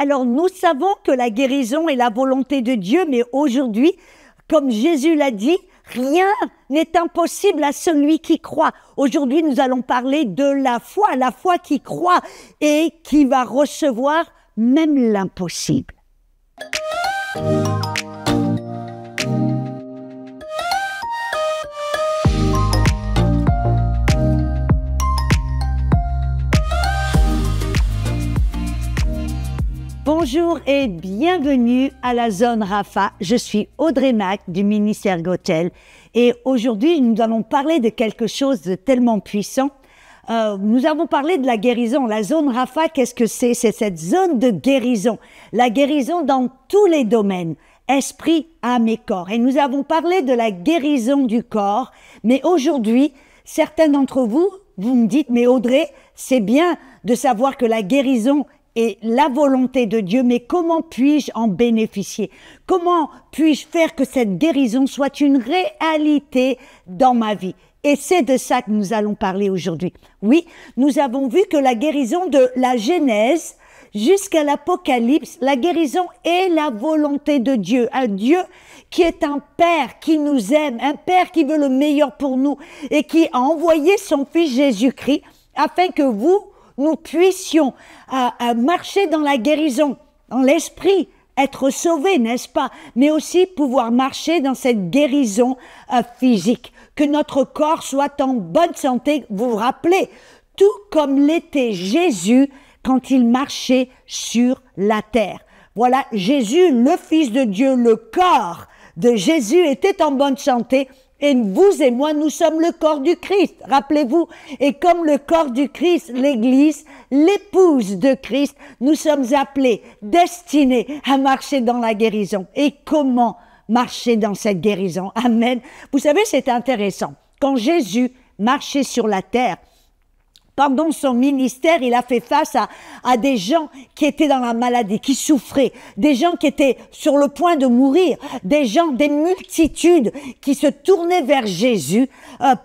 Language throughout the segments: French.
Alors nous savons que la guérison est la volonté de Dieu, mais aujourd'hui, comme Jésus l'a dit, rien n'est impossible à celui qui croit. Aujourd'hui, nous allons parler de la foi qui croit et qui va recevoir même l'impossible. Bonjour et bienvenue à la zone Rapha. Je suis Audrey Mac du ministère Gotel et aujourd'hui nous allons parler de quelque chose de tellement puissant. Nous avons parlé de la guérison. La zone Rapha, qu'est-ce que c'est? C'est cette zone de guérison. La guérison dans tous les domaines, esprit, âme et corps. Et nous avons parlé de la guérison du corps, mais aujourd'hui, certains d'entre vous, vous me dites, mais Audrey, c'est bien de savoir que la guérison est la volonté de Dieu, mais comment puis-je en bénéficier? Comment puis-je faire que cette guérison soit une réalité dans ma vie? Et c'est de ça que nous allons parler aujourd'hui. Oui, nous avons vu que la guérison de la Genèse jusqu'à l'Apocalypse, la guérison est la volonté de Dieu. Un Dieu qui est un Père qui nous aime, un Père qui veut le meilleur pour nous et qui a envoyé son Fils Jésus-Christ afin que nous puissions marcher dans la guérison, dans l'esprit, être sauvés, n'est-ce pas? Mais aussi pouvoir marcher dans cette guérison physique, que notre corps soit en bonne santé. Vous vous rappelez, tout comme l'était Jésus quand il marchait sur la terre. Voilà, Jésus, le Fils de Dieu, le corps de Jésus était en bonne santé. Et vous et moi, nous sommes le corps du Christ, rappelez-vous. Et comme le corps du Christ, l'Église, l'épouse de Christ, nous sommes appelés, destinés à marcher dans la guérison. Et comment marcher dans cette guérison? Amen. Vous savez, c'est intéressant. Quand Jésus marchait sur la terre, pendant son ministère, il a fait face à des gens qui étaient dans la maladie, qui souffraient, des gens qui étaient sur le point de mourir, des multitudes qui se tournaient vers Jésus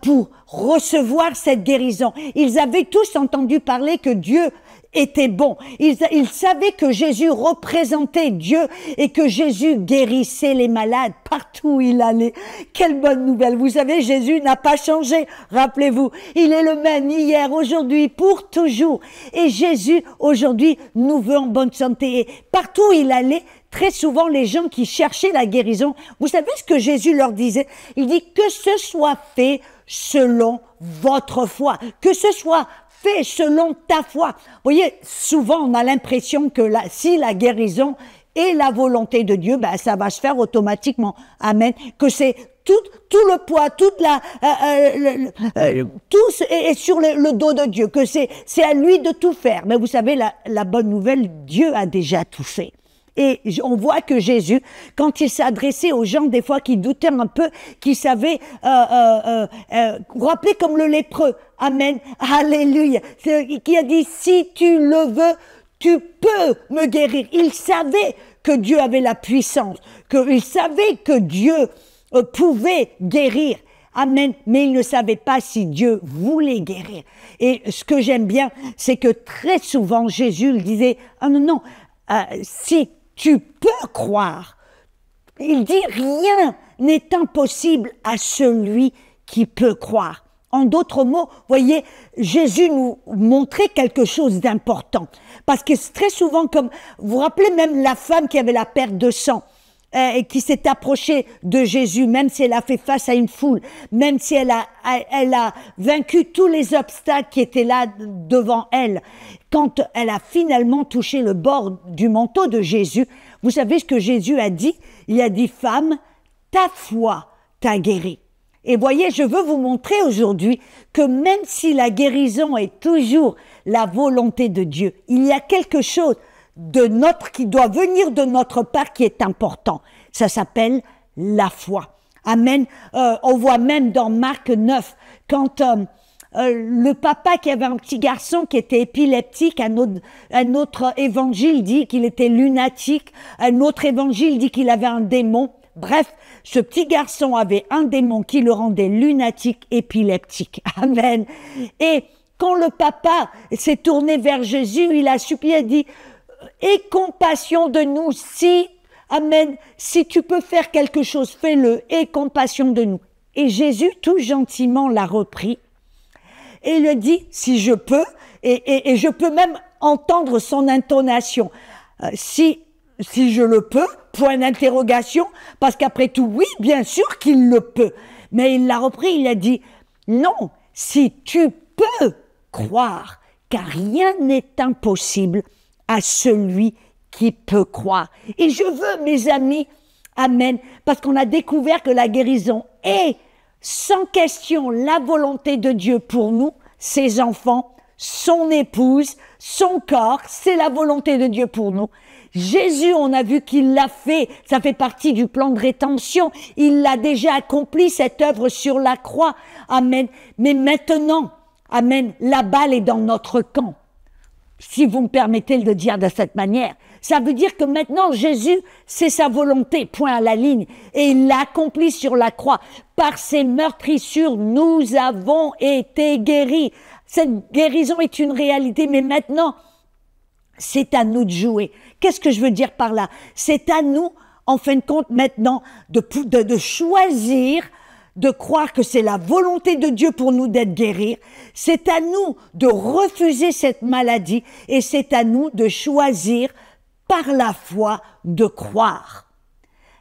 pour recevoir cette guérison. Ils avaient tous entendu parler que Dieu était bon. Ils savaient que Jésus représentait Dieu et que Jésus guérissait les malades partout où il allait. Quelle bonne nouvelle! Vous savez, Jésus n'a pas changé. Rappelez-vous, il est le même hier, aujourd'hui, pour toujours. Et Jésus, aujourd'hui, nous veut en bonne santé. Et partout où il allait, très souvent, les gens qui cherchaient la guérison, vous savez ce que Jésus leur disait? Il dit que ce soit fait selon votre foi, que ce soit fait selon ta foi. Vous voyez, souvent on a l'impression que si la guérison est la volonté de Dieu, ben ça va se faire automatiquement. Amen. Que c'est tout le poids, tout est sur le dos de Dieu, que c'est à lui de tout faire. Mais vous savez, la bonne nouvelle, Dieu a déjà tout fait. Et on voit que Jésus, quand il s'adressait aux gens, des fois qui doutaient un peu, qui savaient, vous rappelez comme le lépreux, amen, alléluia, qui a dit, si tu le veux, tu peux me guérir. Il savait que Dieu avait la puissance, qu'il savait que Dieu pouvait guérir. Amen. Mais il ne savait pas si Dieu voulait guérir. Et ce que j'aime bien, c'est que très souvent, Jésus le disait, ah non, si tu peux croire. Il dit rien n'est impossible à celui qui peut croire. En d'autres mots, voyez, Jésus nous montrait quelque chose d'important. Parce que très souvent, comme vous vous rappelez même la femme qui avait la perte de sang, et qui s'est approchée de Jésus, même si elle a fait face à une foule, même si elle a vaincu tous les obstacles qui étaient là devant elle, quand elle a finalement touché le bord du manteau de Jésus, vous savez ce que Jésus a dit? Il a dit, femme, ta foi t'a guérie. Et voyez, je veux vous montrer aujourd'hui que même si la guérison est toujours la volonté de Dieu, il y a quelque chose qui doit venir de notre part qui est important. Ça s'appelle la foi. Amen. On voit même dans Marc 9, quand le papa qui avait un petit garçon qui était épileptique, un autre évangile dit qu'il était lunatique, un autre évangile dit qu'il avait un démon. Bref, ce petit garçon avait un démon qui le rendait lunatique, épileptique. Amen. Et quand le papa s'est tourné vers Jésus, il a supplié, il a dit, aie compassion de nous. Si, amen, si tu peux faire quelque chose, fais-le, aie compassion de nous. Et Jésus, tout gentiment, l'a repris et il dit, si je peux, et je peux même entendre son intonation, si je le peux, point d'interrogation, parce qu'après tout, oui, bien sûr qu'il le peut. Mais il l'a repris, il a dit, non, si tu peux croire, car rien n'est impossible à celui qui peut croire. Et je veux, mes amis, amen, parce qu'on a découvert que la guérison est sans question la volonté de Dieu pour nous, ses enfants, son épouse, son corps, c'est la volonté de Dieu pour nous. Jésus, on a vu qu'il l'a fait, ça fait partie du plan de rédemption, il l'a déjà accompli cette œuvre sur la croix, amen. Mais maintenant, amen, la balle est dans notre camp, si vous me permettez de le dire de cette manière. Ça veut dire que maintenant, Jésus, c'est sa volonté, point à la ligne, et il l'a accompli sur la croix. Par ses meurtrissures, nous avons été guéris. Cette guérison est une réalité, mais maintenant, c'est à nous de jouer. Qu'est-ce que je veux dire par là? C'est à nous, en fin de compte, maintenant, de choisir, de croire que c'est la volonté de Dieu pour nous d'être guéris. C'est à nous de refuser cette maladie et c'est à nous de choisir par la foi de croire.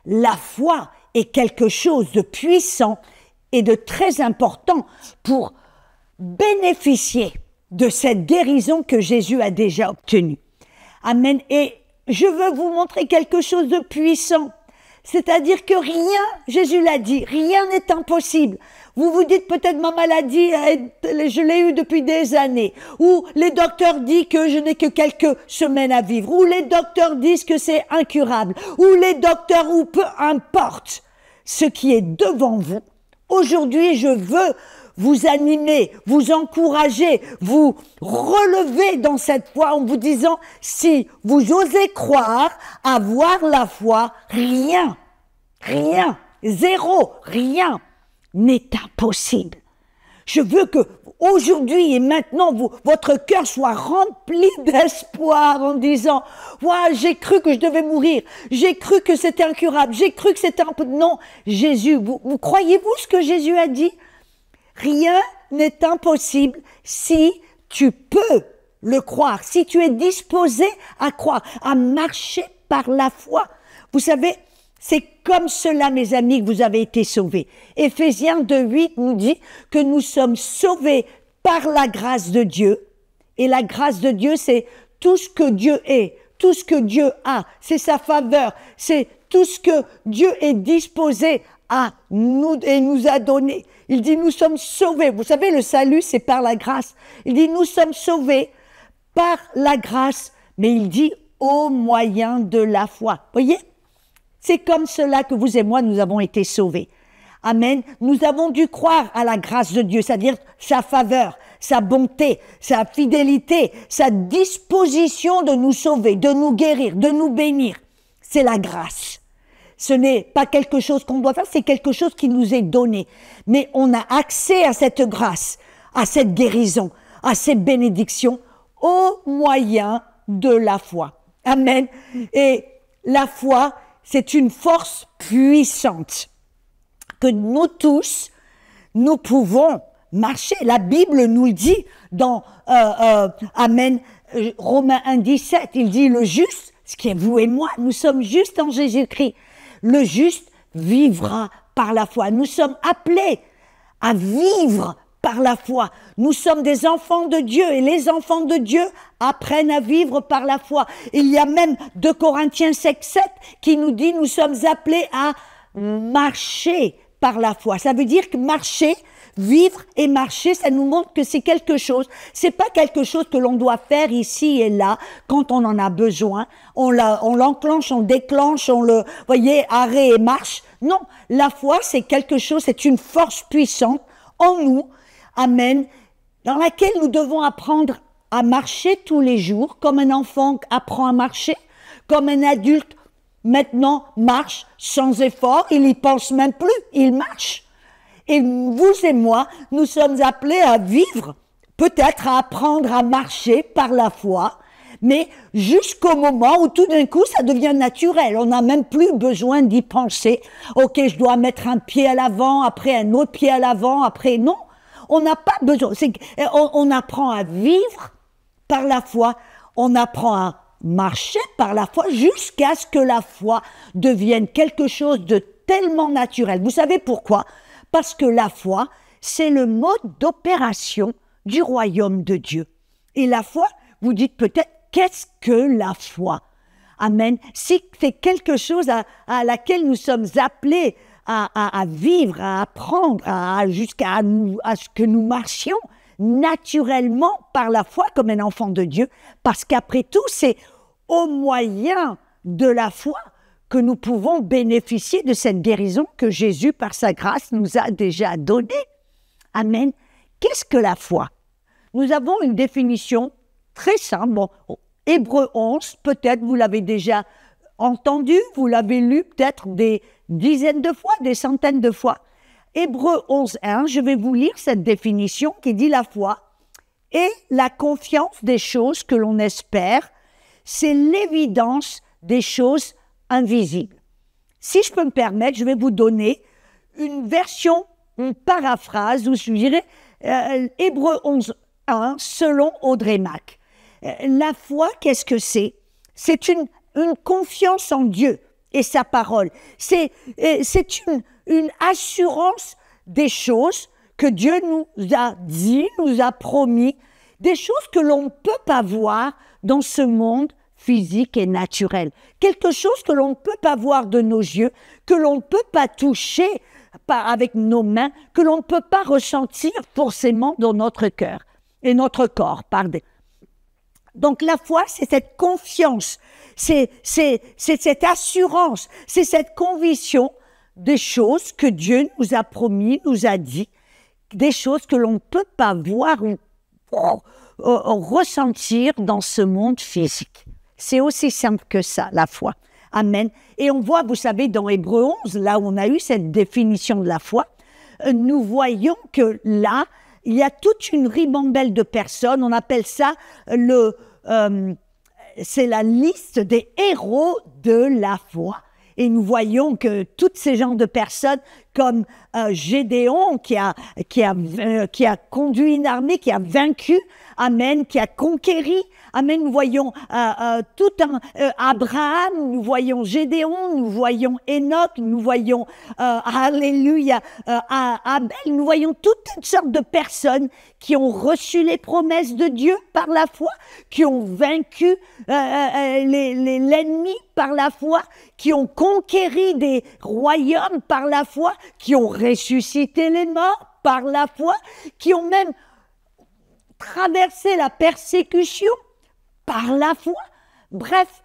La foi est quelque chose de puissant et de très important pour bénéficier de cette guérison que Jésus a déjà obtenue. Amen. Et je veux vous montrer quelque chose de puissant. C'est-à-dire que rien, Jésus l'a dit, rien n'est impossible. Vous vous dites peut-être ma maladie, je l'ai eue depuis des années. Ou les docteurs disent que je n'ai que quelques semaines à vivre. Ou les docteurs disent que c'est incurable. Ou les docteurs, ou peu importe ce qui est devant vous. Aujourd'hui, je veux vous animer, vous encourager, vous relever dans cette foi en vous disant, si vous osez croire, avoir la foi, rien, zéro, rien n'est impossible. Je veux que aujourd'hui et maintenant, votre cœur soit rempli d'espoir en disant, ouais, j'ai cru que je devais mourir, j'ai cru que c'était incurable, j'ai cru que c'était un peu... Non, Jésus, vous croyez-vous ce que Jésus a dit? Rien n'est impossible si tu peux le croire, si tu es disposé à croire, à marcher par la foi. Vous savez, c'est comme cela, mes amis, que vous avez été sauvés. Éphésiens 2:8 nous dit que nous sommes sauvés par la grâce de Dieu. Et la grâce de Dieu, c'est tout ce que Dieu est, tout ce que Dieu a, c'est sa faveur, c'est tout ce que Dieu est disposé à nous et nous a donné. Il dit, nous sommes sauvés. Vous savez, le salut, c'est par la grâce. Il dit, nous sommes sauvés par la grâce, mais il dit, au moyen de la foi. Voyez? C'est comme cela que vous et moi, nous avons été sauvés. Amen. Nous avons dû croire à la grâce de Dieu, c'est-à-dire sa faveur, sa bonté, sa fidélité, sa disposition de nous sauver, de nous guérir, de nous bénir. C'est la grâce. Ce n'est pas quelque chose qu'on doit faire, c'est quelque chose qui nous est donné. Mais on a accès à cette grâce, à cette guérison, à cette bénédiction au moyen de la foi. Amen. Et la foi, c'est une force puissante que nous tous, nous pouvons marcher. La Bible nous le dit dans Amen, Romains 1:17, il dit le juste, ce qui est vous et moi, nous sommes justes en Jésus-Christ. Le juste vivra par la foi. Nous sommes appelés à vivre par la foi. Nous sommes des enfants de Dieu et les enfants de Dieu apprennent à vivre par la foi. Il y a même 2 Corinthiens 5:7 qui nous dit nous sommes appelés à marcher par la foi. Ça veut dire que marcher, vivre et marcher, ça nous montre que c'est quelque chose. C'est pas quelque chose que l'on doit faire ici et là quand on en a besoin. On l'enclenche, on déclenche, voyez, arrêt et marche. Non, la foi, c'est quelque chose, c'est une force puissante en nous, amen, dans laquelle nous devons apprendre à marcher tous les jours, comme un enfant apprend à marcher, comme un adulte maintenant marche sans effort, il n'y pense même plus, il marche. Et vous et moi, nous sommes appelés à vivre, peut-être à apprendre à marcher par la foi, Mais jusqu'au moment où tout d'un coup, ça devient naturel. On n'a même plus besoin d'y penser. Ok, je dois mettre un pied à l'avant, après un autre pied à l'avant, après non. On n'a pas besoin. On apprend à vivre par la foi. On apprend à marcher par la foi jusqu'à ce que la foi devienne quelque chose de tellement naturel. Vous savez pourquoi? Parce que la foi, c'est le mode d'opération du royaume de Dieu. Et la foi, vous dites peut-être, qu'est-ce que la foi? Amen. C'est quelque chose à laquelle nous sommes appelés à vivre, à apprendre, jusqu'à ce que nous marchions naturellement par la foi comme un enfant de Dieu. Parce qu'après tout, c'est au moyen de la foi que nous pouvons bénéficier de cette guérison que Jésus, par sa grâce, nous a déjà donnée. Amen. Qu'est-ce que la foi? Nous avons une définition très simple. Bon, Hébreux 11, peut-être vous l'avez déjà entendu, vous l'avez lu peut-être des dizaines de fois, des centaines de fois. Hébreux 11, 1, je vais vous lire cette définition qui dit la foi est la confiance des choses que l'on espère, c'est l'évidence des choses invisibles. Si je peux me permettre, je vais vous donner une version, une paraphrase, ou je dirais Hébreux 11, 1, selon Audrey Mack. La foi, qu'est-ce que c'est? C'est une confiance en Dieu et sa parole. C'est une assurance des choses que Dieu nous a dit, nous a promis, des choses que l'on ne peut pas voir dans ce monde physique et naturel. Quelque chose que l'on ne peut pas voir de nos yeux, que l'on ne peut pas toucher avec nos mains, que l'on ne peut pas ressentir forcément dans notre cœur et notre corps, pardon. Donc la foi, c'est cette confiance, c'est cette assurance, c'est cette conviction des choses que Dieu nous a promis, nous a dit, des choses que l'on ne peut pas voir ou ressentir dans ce monde physique. C'est aussi simple que ça, la foi. Amen. Et on voit, vous savez, dans Hébreux 11, là où on a eu cette définition de la foi, nous voyons que là, il y a toute une ribambelle de personnes, on appelle ça c'est la liste des héros de la foi. Et nous voyons que tous ces genres de personnes, comme Gédéon, qui a conduit une armée, qui a vaincu, amen, qui a conquéri, amen, nous voyons Abraham, nous voyons Gédéon, nous voyons Enoch, nous voyons, alléluia, Abel, nous voyons toutes sortes de personnes qui ont reçu les promesses de Dieu par la foi, qui ont vaincu l'ennemi par la foi, qui ont conquéri des royaumes par la foi, qui ont ressuscité les morts par la foi, qui ont même traversé la persécution par la foi. Bref,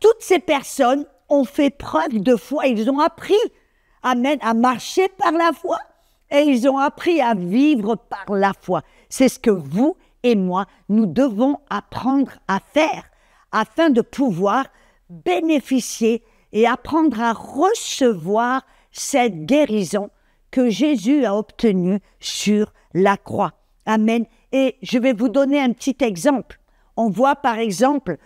toutes ces personnes ont fait preuve de foi. Ils ont appris, amen, à marcher par la foi et ils ont appris à vivre par la foi. C'est ce que vous et moi, nous devons apprendre à faire afin de pouvoir bénéficier et apprendre à recevoir cette guérison que Jésus a obtenue sur la croix. Amen. Et je vais vous donner un petit exemple. On voit par exemple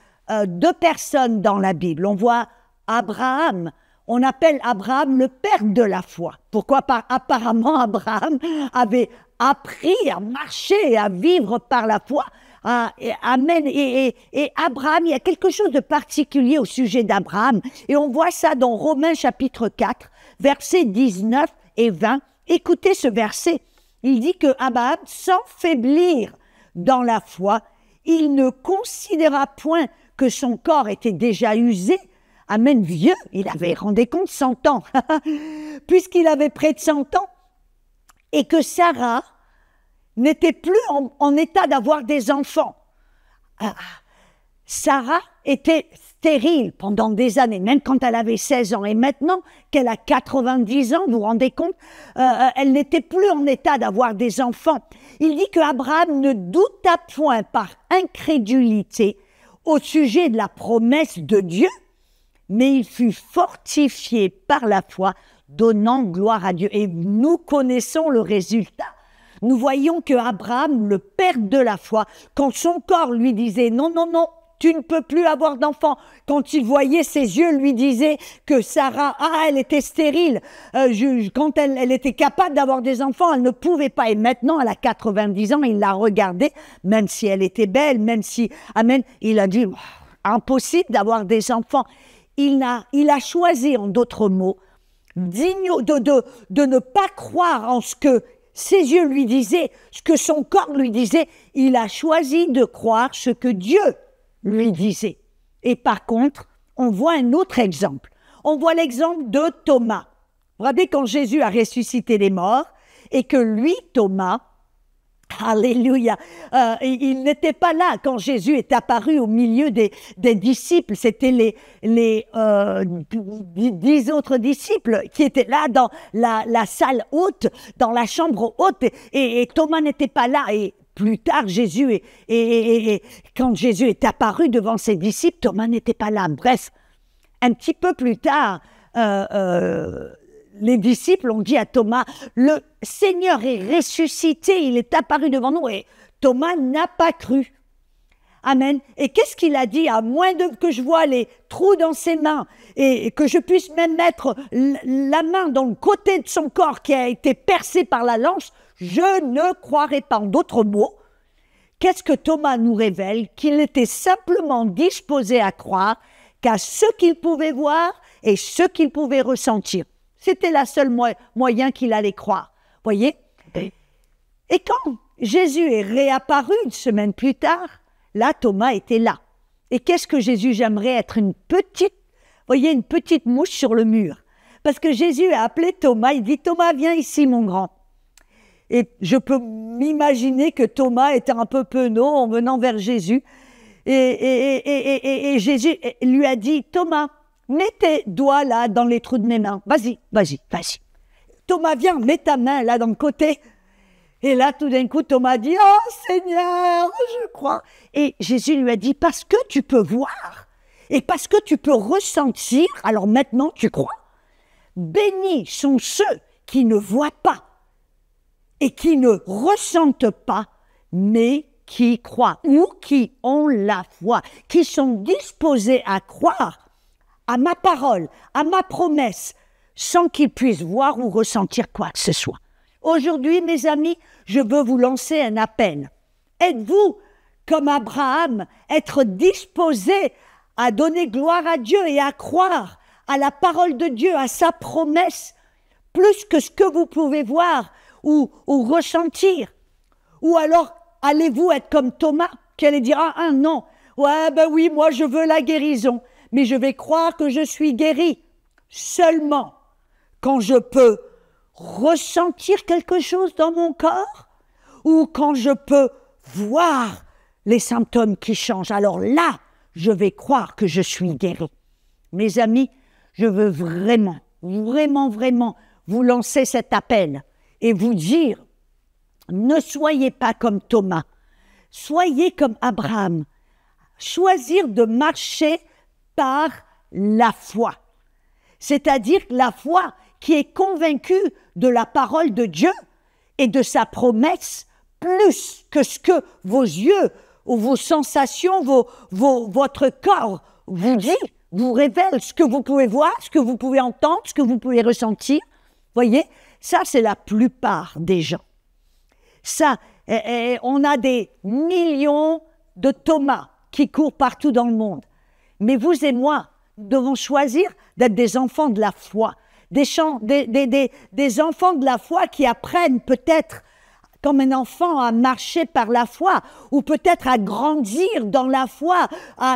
deux personnes dans la Bible. On voit Abraham. On appelle Abraham le père de la foi. Pourquoi? Apparemment, Abraham avait appris à marcher et à vivre par la foi. Amen. Et Abraham, il y a quelque chose de particulier au sujet d'Abraham. Et on voit ça dans Romains chapitre 4, versets 19 et 20. Écoutez ce verset. Il dit que Abraham, sans faiblir dans la foi, il ne considéra point que son corps était déjà usé. Amen, vieux, il avait, rendez compte, 100 ans, puisqu'il avait près de 100 ans, et que Sarah n'était plus en état d'avoir des enfants. Sarah était stérile pendant des années, même quand elle avait 16 ans. Et maintenant qu'elle a 90 ans, vous vous rendez compte, elle n'était plus en état d'avoir des enfants. Il dit qu'Abraham ne douta point par incrédulité au sujet de la promesse de Dieu, mais il fut fortifié par la foi, donnant gloire à Dieu. Et nous connaissons le résultat. Nous voyons que Abraham, le père de la foi, quand son corps lui disait « Non, non, non, tu ne peux plus avoir d'enfant. Quand il voyait, ses yeux lui disaient que Sarah, elle était stérile. Quand elle était capable d'avoir des enfants, elle ne pouvait pas. Et maintenant, elle a 90 ans, il l'a regardée, même si elle était belle, même si, amen, il a dit, impossible d'avoir des enfants. Il a choisi, en d'autres mots, de ne pas croire en ce que ses yeux lui disaient, ce que son corps lui disait. Il a choisi de croire ce que Dieu lui disait. Et par contre, on voit un autre exemple. On voit l'exemple de Thomas. Vous vous rappelez quand Jésus a ressuscité les morts et que lui, Thomas, alléluia, il n'était pas là quand Jésus est apparu au milieu des disciples. C'était les 10 autres disciples qui étaient là dans la salle haute, dans la chambre haute, et Thomas n'était pas là. Et plus tard, quand Jésus est apparu devant ses disciples, Thomas n'était pas là. Bref, un petit peu plus tard, les disciples ont dit à Thomas, le Seigneur est ressuscité, il est apparu devant nous, et Thomas n'a pas cru. Amen. Et qu'est-ce qu'il a dit? À moins que je vois les trous dans ses mains et que je puisse même mettre la main dans le côté de son corps qui a été percé par la lance, je ne croirai pas. En d'autres mots, qu'est-ce que Thomas nous révèle? Qu'il était simplement disposé à croire qu'à ce qu'il pouvait voir et ce qu'il pouvait ressentir. C'était la seule moyen qu'il allait croire. Voyez? Et quand Jésus est réapparu une semaine plus tard, là, Thomas était là. Et qu'est-ce que Jésus? J'aimerais être une petite mouche sur le mur. Parce que Jésus a appelé Thomas, il dit, Thomas, viens ici, mon grand. Et je peux m'imaginer que Thomas était un peu penaud en venant vers Jésus. Et Jésus lui a dit, Thomas, mets tes doigts là dans les trous de mes mains. Vas-y. Thomas, viens, mets ta main là dans le côté. Et là, tout d'un coup, Thomas dit, oh Seigneur, je crois. Et Jésus lui a dit, parce que tu peux voir et parce que tu peux ressentir, alors maintenant tu crois. Bénis sont ceux qui ne voient pas et qui ne ressentent pas, mais qui croient ou qui ont la foi, qui sont disposés à croire à ma parole, à ma promesse, sans qu'ils puissent voir ou ressentir quoi que ce soit. Aujourd'hui, mes amis, je veux vous lancer un appel. Êtes-vous, comme Abraham, être disposé à donner gloire à Dieu et à croire à la parole de Dieu, à sa promesse, plus que ce que vous pouvez voir ou ressentir? Ou alors, allez-vous être comme Thomas, qui allait dire, non, oui, moi je veux la guérison, mais je vais croire que je suis guéri seulement quand je peux ressentir quelque chose dans mon corps ou quand je peux voir les symptômes qui changent. Alors là, je vais croire que je suis guéri. Mes amis, je veux vraiment vous lancer cet appel et vous dire, ne soyez pas comme Thomas, soyez comme Abraham. Choisir de marcher par la foi, c'est-à-dire la foi qui est convaincue de la parole de Dieu et de sa promesse, plus que ce que vos yeux ou vos sensations, votre corps vous dit, vous révèle, ce que vous pouvez voir, ce que vous pouvez entendre, ce que vous pouvez ressentir. Voyez, ça c'est la plupart des gens. Ça, on a des millions de Thomas qui courent partout dans le monde. Mais vous et moi, nous devons choisir d'être des enfants de la foi, des enfants de la foi qui apprennent peut-être comme un enfant à marcher par la foi, ou peut-être à grandir dans la foi,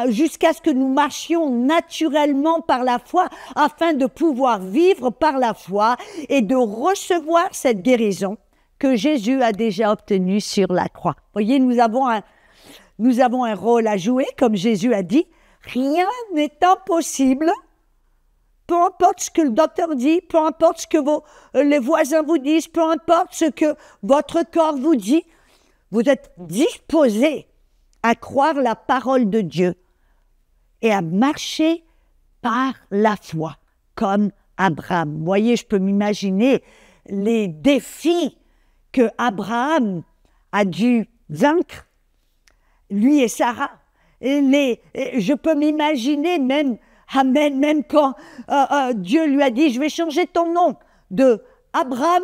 jusqu'à ce que nous marchions naturellement par la foi, afin de pouvoir vivre par la foi et de recevoir cette guérison que Jésus a déjà obtenue sur la croix. Vous voyez, nous avons un rôle à jouer, comme Jésus a dit. Rien n'est impossible, peu importe ce que le docteur dit, peu importe ce que les voisins vous disent, peu importe ce que votre corps vous dit, vous êtes disposés à croire la parole de Dieu et à marcher par la foi, comme Abraham. Vous voyez, je peux m'imaginer les défis que Abraham a dû vaincre, lui et Sarah. je peux m'imaginer même, amen, même quand Dieu lui a dit, je vais changer ton nom de Abraham,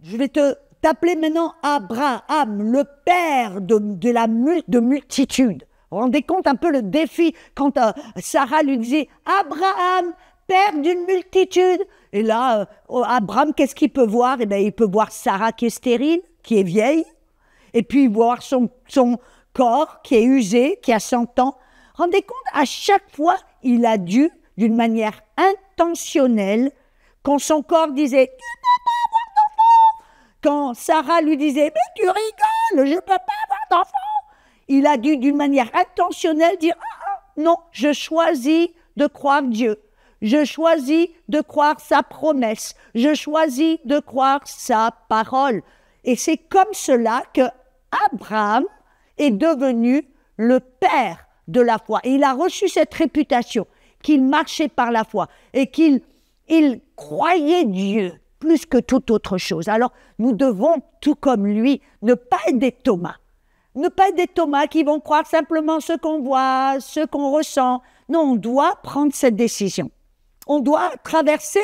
je vais t'appeler maintenant Abraham, le père de multitude. Vous vous rendez compte un peu le défi quand Sarah lui disait Abraham, père d'une multitude. Et là, Abraham, qu'est-ce qu'il peut voir? Eh bien, il peut voir Sarah qui est stérile, qui est vieille, et puis voir son corps qui est usé, qui a 100 ans. Rendez compte, à chaque fois, il a dû, d'une manière intentionnelle, quand son corps disait « Tu ne peux pas avoir d'enfant », quand Sarah lui disait « Mais tu rigoles, je ne peux pas avoir d'enfant », il a dû, d'une manière intentionnelle, dire « Non, je choisis de croire Dieu. Je choisis de croire sa promesse. Je choisis de croire sa parole. » Et c'est comme cela que Abraham est devenu le père de la foi. Et il a reçu cette réputation qu'il marchait par la foi et qu'il croyait Dieu plus que toute autre chose. Alors, nous devons, tout comme lui, ne pas être des Thomas. Ne pas être des Thomas qui vont croire simplement ce qu'on voit, ce qu'on ressent. Non, on doit prendre cette décision. On doit traverser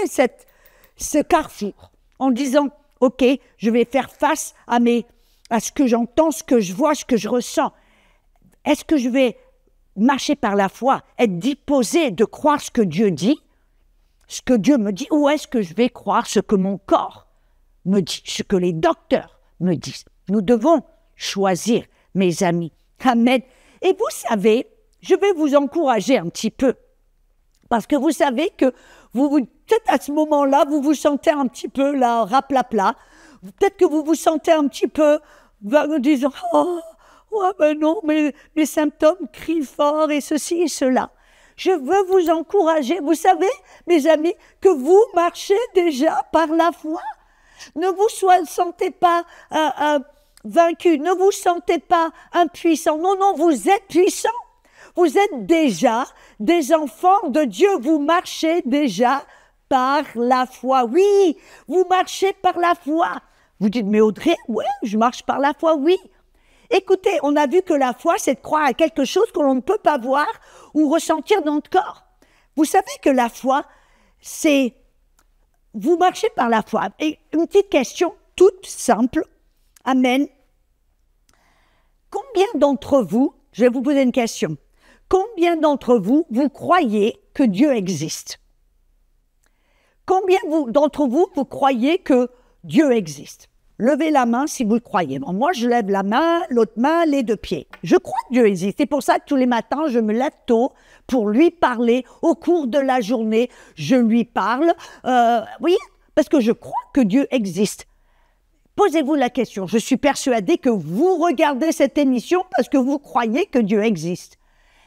ce carrefour en disant « Ok, je vais faire face à ce que j'entends, ce que je vois, ce que je ressens. Est-ce que je vais marcher par la foi, être disposé de croire ce que Dieu dit, ce que Dieu me dit, ou est-ce que je vais croire ce que mon corps me dit, ce que les docteurs me disent? » Nous devons choisir, mes amis. Amen. Et vous savez, je vais vous encourager un petit peu, parce que vous savez que peut-être à ce moment-là, vous vous sentez un petit peu là, raplapla. Peut-être que vous vous sentez un petit peu en disant « Oh, ouais, ben non, mes symptômes crient fort et ceci et cela. » Je veux vous encourager, vous savez, mes amis, que vous marchez déjà par la foi. Ne vous sentez pas vaincu, ne vous sentez pas impuissant. Non, non, vous êtes puissant. Vous êtes déjà des enfants de Dieu. Vous marchez déjà par la foi. Oui, vous marchez par la foi. Vous dites, mais Audrey, ouais, je marche par la foi, oui. Écoutez, on a vu que la foi, c'est de croire à quelque chose que l'on ne peut pas voir ou ressentir dans notre corps. Vous savez que la foi, c'est... Vous marchez par la foi. Et une petite question toute simple. Amen. Combien d'entre vous, je vais vous poser une question, combien d'entre vous, vous croyez que Dieu existe? Combien d'entre vous, vous croyez que Dieu existe? Levez la main si vous le croyez. Bon, moi, je lève la main, l'autre main, les deux pieds. Je crois que Dieu existe. C'est pour ça que tous les matins, je me lève tôt pour lui parler. Au cours de la journée, je lui parle. Oui, parce que je crois que Dieu existe. Posez-vous la question. Je suis persuadée que vous regardez cette émission parce que vous croyez que Dieu existe.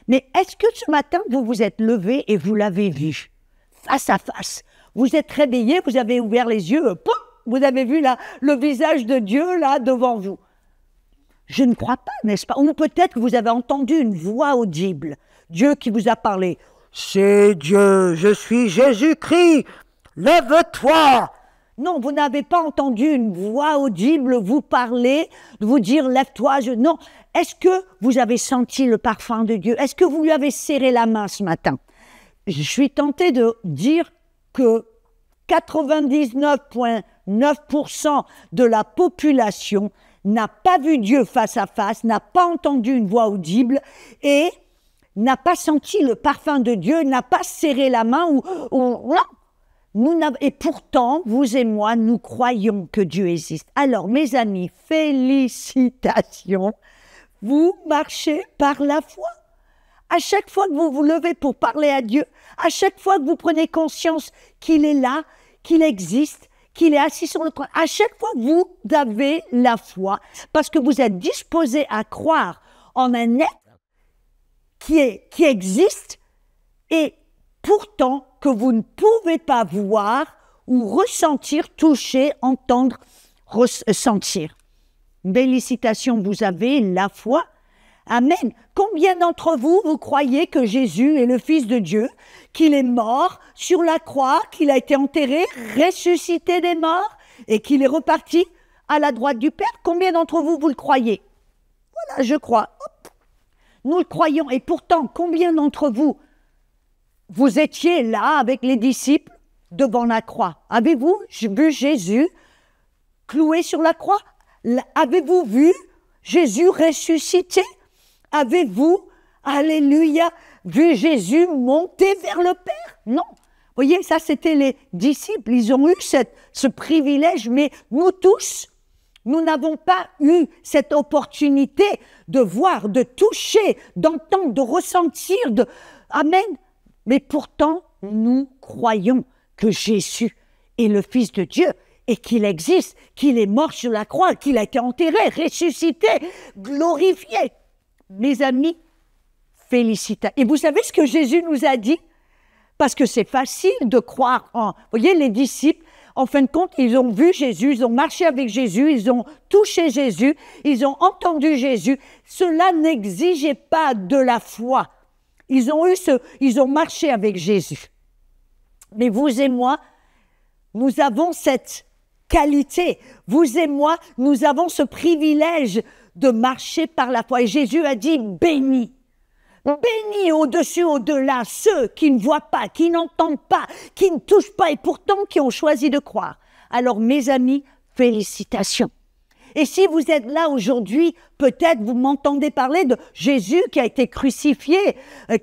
Mais est-ce que ce matin, vous vous êtes levé et vous l'avez vu, face à face? Vous êtes réveillé, vous avez ouvert les yeux, poum, vous avez vu là, le visage de Dieu là devant vous. Je ne crois pas, n'est-ce pas? Ou peut-être que vous avez entendu une voix audible, Dieu qui vous a parlé. C'est Dieu, je suis Jésus-Christ, lève-toi. Non, vous n'avez pas entendu une voix audible vous parler, vous dire lève-toi. Non, est-ce que vous avez senti le parfum de Dieu? Est-ce que vous lui avez serré la main ce matin? Je suis tentée de dire que 99,9% de la population n'a pas vu Dieu face à face, n'a pas entendu une voix audible et n'a pas senti le parfum de Dieu, n'a pas serré la main ou et pourtant, vous et moi, nous croyons que Dieu existe. Alors, mes amis, félicitations, vous marchez par la foi. À chaque fois que vous vous levez pour parler à Dieu, à chaque fois que vous prenez conscience qu'il est là, qu'il existe, qu'il est assis sur le trône, à chaque fois vous avez la foi, parce que vous êtes disposé à croire en un être qui existe et pourtant que vous ne pouvez pas voir ou ressentir, toucher, entendre, ressentir. Félicitations, vous avez la foi. Amen. Combien d'entre vous, vous croyez que Jésus est le Fils de Dieu, qu'il est mort sur la croix, qu'il a été enterré, ressuscité des morts et qu'il est reparti à la droite du Père? Combien d'entre vous, vous le croyez? Voilà, je crois. Hop. nous le croyons. Et pourtant, combien d'entre vous, vous étiez là avec les disciples devant la croix? Avez-vous vu Jésus cloué sur la croix? Avez-vous vu Jésus ressuscité? Avez-vous, alléluia, vu Jésus monter vers le Père? Non. Vous voyez, ça c'était les disciples, ils ont eu ce privilège, mais nous tous, nous n'avons pas eu cette opportunité de voir, de toucher, d'entendre, de ressentir, Amen. Mais pourtant, nous croyons que Jésus est le Fils de Dieu et qu'il existe, qu'il est mort sur la croix, qu'il a été enterré, ressuscité, glorifié. Mes amis, félicitations. Et vous savez ce que Jésus nous a dit? Parce que c'est facile de croire en... Vous voyez, les disciples, en fin de compte, ils ont vu Jésus, ils ont marché avec Jésus, ils ont touché Jésus, ils ont entendu Jésus. Cela n'exigeait pas de la foi. Ils ont marché avec Jésus. Mais vous et moi, nous avons cette qualité. Vous et moi, nous avons ce privilège de marcher par la foi. Et Jésus a dit, béni. Bénis au-dessus, au-delà, ceux qui ne voient pas, qui n'entendent pas, qui ne touchent pas et pourtant qui ont choisi de croire. Alors mes amis, félicitations. Et si vous êtes là aujourd'hui, peut-être vous m'entendez parler de Jésus qui a été crucifié,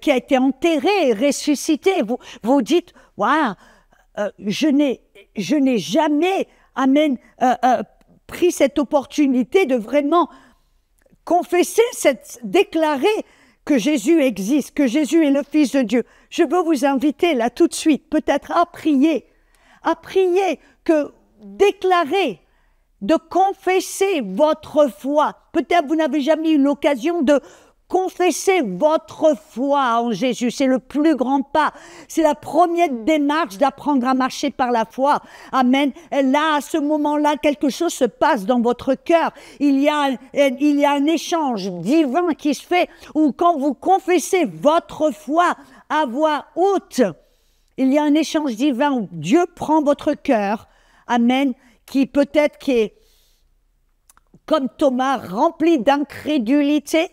qui a été enterré, ressuscité. Vous dites, waouh, je n'ai jamais, amen, pris cette opportunité de vraiment confesser, déclarer que Jésus existe, que Jésus est le Fils de Dieu. Je veux vous inviter là tout de suite, peut-être à prier, déclarer, de confesser votre foi. Peut-être vous n'avez jamais eu l'occasion de confesser votre foi en Jésus. C'est le plus grand pas. C'est la première démarche d'apprendre à marcher par la foi. Amen. Et là, à ce moment-là, quelque chose se passe dans votre cœur. Il y a un échange divin qui se fait où quand vous confessez votre foi à voix haute, il y a un échange divin où Dieu prend votre cœur. Amen. Qui est, comme Thomas, rempli d'incrédulité,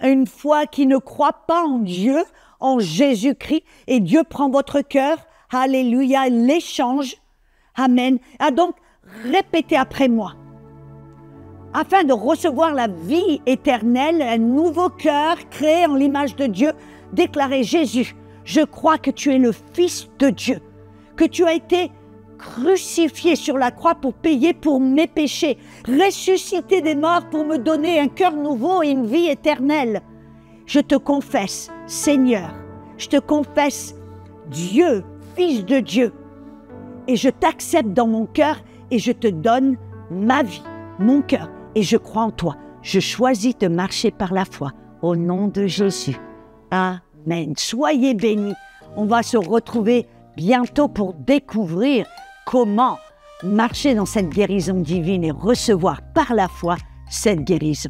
une foi qui ne croit pas en Dieu, en Jésus-Christ, et Dieu prend votre cœur, alléluia, l'échange, amen. Ah donc, répétez après moi. Afin de recevoir la vie éternelle, un nouveau cœur créé en l'image de Dieu, déclarez Jésus, je crois que tu es le Fils de Dieu, que tu as été crucifié sur la croix pour payer pour mes péchés, ressuscité des morts pour me donner un cœur nouveau et une vie éternelle. Je te confesse, Seigneur, je te confesse, Dieu, Fils de Dieu, et je t'accepte dans mon cœur et je te donne ma vie, mon cœur, et je crois en toi. Je choisis de marcher par la foi, au nom de Jésus. Amen. Soyez bénis. On va se retrouver bientôt pour découvrir comment marcher dans cette guérison divine et recevoir par la foi cette guérison.